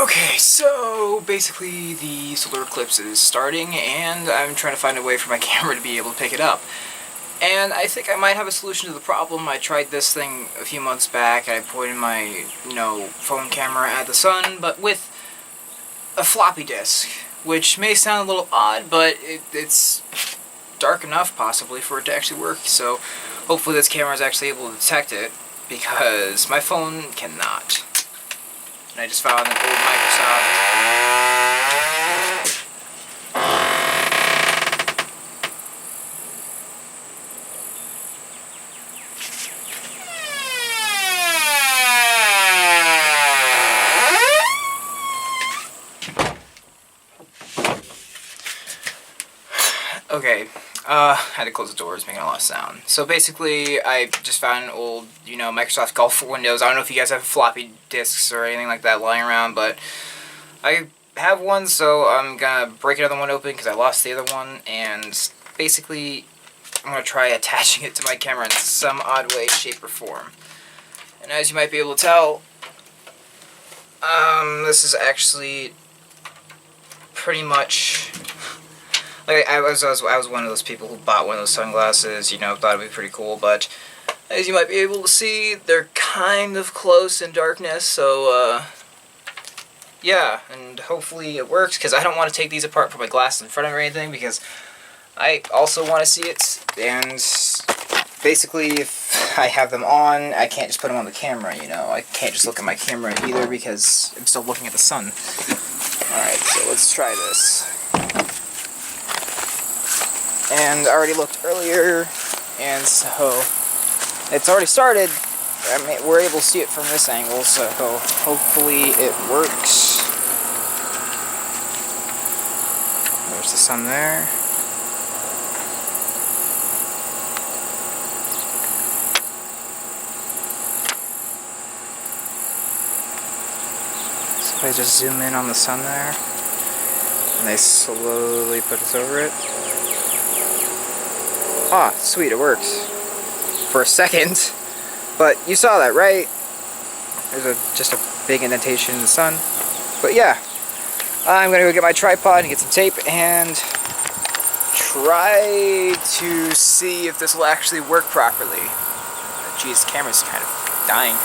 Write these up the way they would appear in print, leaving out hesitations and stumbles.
Okay, so basically the solar eclipse is starting and I'm trying to find a way for my camera to be able to pick it up. And I think I might have a solution to the problem. I tried this thing a few months back and I pointed my, phone camera at the sun, but with a floppy disk, which may sound a little odd, but it's dark enough possibly for it to actually work. So hopefully this camera is actually able to detect it, because my phone cannot. And I just found an old Microsoft. Okay, I had to close the door, it's making a lot of sound. So basically, I just found an old, Microsoft Golf for Windows. I don't know if you guys have floppy disks or anything like that lying around, but I have one, so I'm gonna break another one open because I lost the other one, and basically, I'm gonna try attaching it to my camera in some odd way, shape, or form. And as you might be able to tell, this is actually pretty much... Like, I was one of those people who bought one of those sunglasses, thought it'd be pretty cool, but as you might be able to see, they're kind of close in darkness, so, yeah, and hopefully it works, because I don't want to take these apart, put my glasses in front of it or anything, because I also want to see it, and basically, if I have them on, I can't just put them on the camera, I can't just look at my camera either, because I'm still looking at the sun. Alright, so let's try this. And I already looked earlier, and so it's already started. I mean, we're able to see it from this angle, so hopefully it works. There's the sun there. So if I just zoom in on the sun there, and they slowly put us over it. Ah, sweet, it works. For a second. But you saw that, right? There's just a big indentation in the sun. But yeah, I'm gonna go get my tripod and get some tape and try to see if this will actually work properly. Geez, the camera's kind of dying.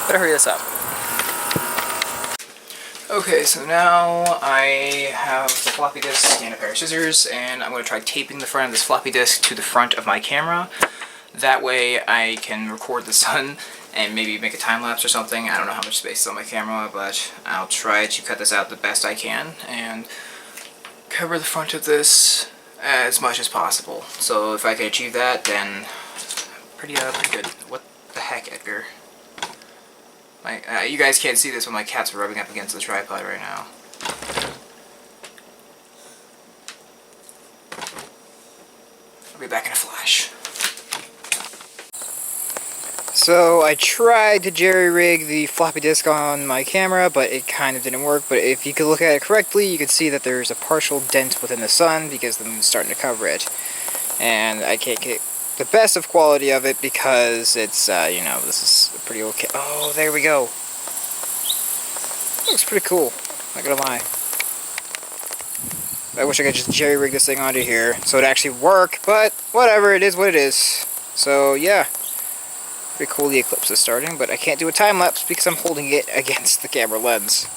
Better hurry this up. Okay, so now I have the floppy disk and a pair of scissors, and I'm going to try taping the front of this floppy disk to the front of my camera. That way I can record the sun and maybe make a time-lapse or something. I don't know how much space is on my camera, but I'll try to cut this out the best I can and cover the front of this as much as possible. So if I can achieve that, then pretty good. What the heck, Edgar? You guys can't see this, but my cats are rubbing up against the tripod right now. I'll be back in a flash. So I tried to jerry-rig the floppy disk on my camera, but it kind of didn't work. But if you could look at it correctly, you could see that there's a partial dent within the sun because the moon's starting to cover it. And I can't get the best of quality of it because it's, this is a pretty okay. Oh, there we go. Looks pretty cool, not gonna lie. I wish I could just jerry-rig this thing onto here so it'd actually work, but whatever, it is what it is. So, yeah. Pretty cool the eclipse is starting, but I can't do a time-lapse because I'm holding it against the camera lens.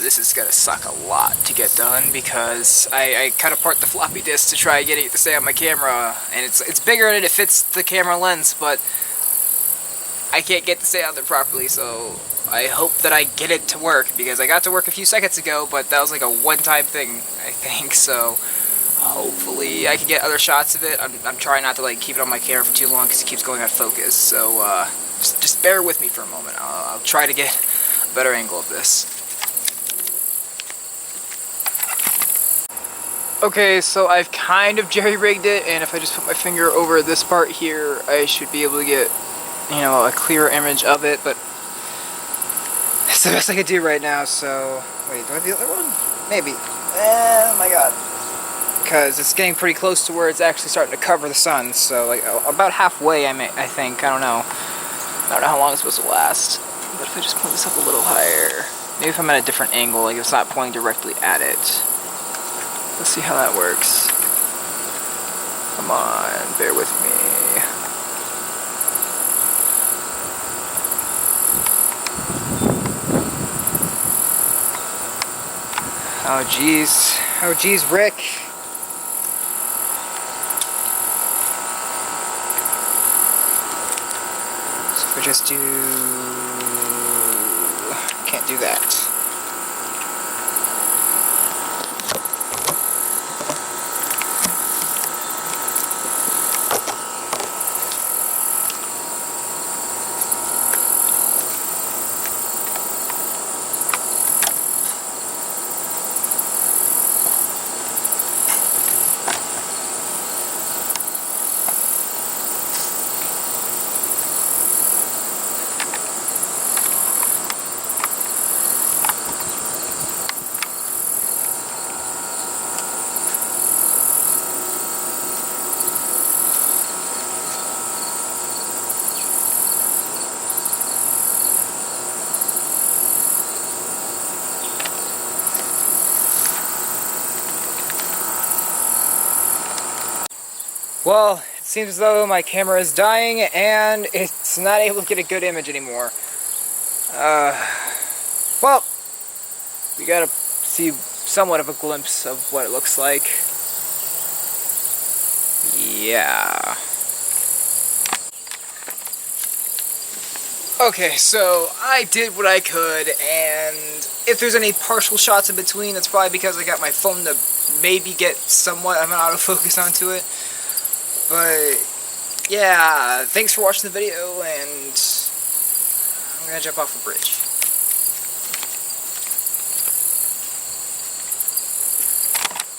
This is gonna suck a lot to get done because I cut apart the floppy disk to try getting it to stay on my camera, and it's bigger and it fits the camera lens, but I can't get it to stay on there properly, so I hope that I get it to work, because I got to work a few seconds ago, but that was like a one-time thing, I think, so hopefully I can get other shots of it. I'm trying not to keep it on my camera for too long because it keeps going out of focus, so just bear with me for a moment. I'll try to get a better angle of this. Okay, so I've kind of jerry-rigged it, and if I just put my finger over this part here, I should be able to get, a clearer image of it, but that's the best I could do right now, so... Wait, do I have the other one? Maybe. Oh my god. Because it's getting pretty close to where it's actually starting to cover the sun, so, about halfway, I think, I don't know. I don't know how long it's supposed to last. What if I just point this up a little higher? Maybe if I'm at a different angle, like if it's not pointing directly at it. Let's see how that works. Come on, bear with me. Oh geez. Oh geez, Rick. So if I just do... Can't do that. Well, it seems as though my camera is dying and it's not able to get a good image anymore. Well, we gotta see somewhat of a glimpse of what it looks like. Yeah. Okay, so I did what I could, and if there's any partial shots in between, that's probably because I got my phone to maybe get somewhat of an autofocus onto it. But, yeah, thanks for watching the video, and I'm gonna jump off the bridge.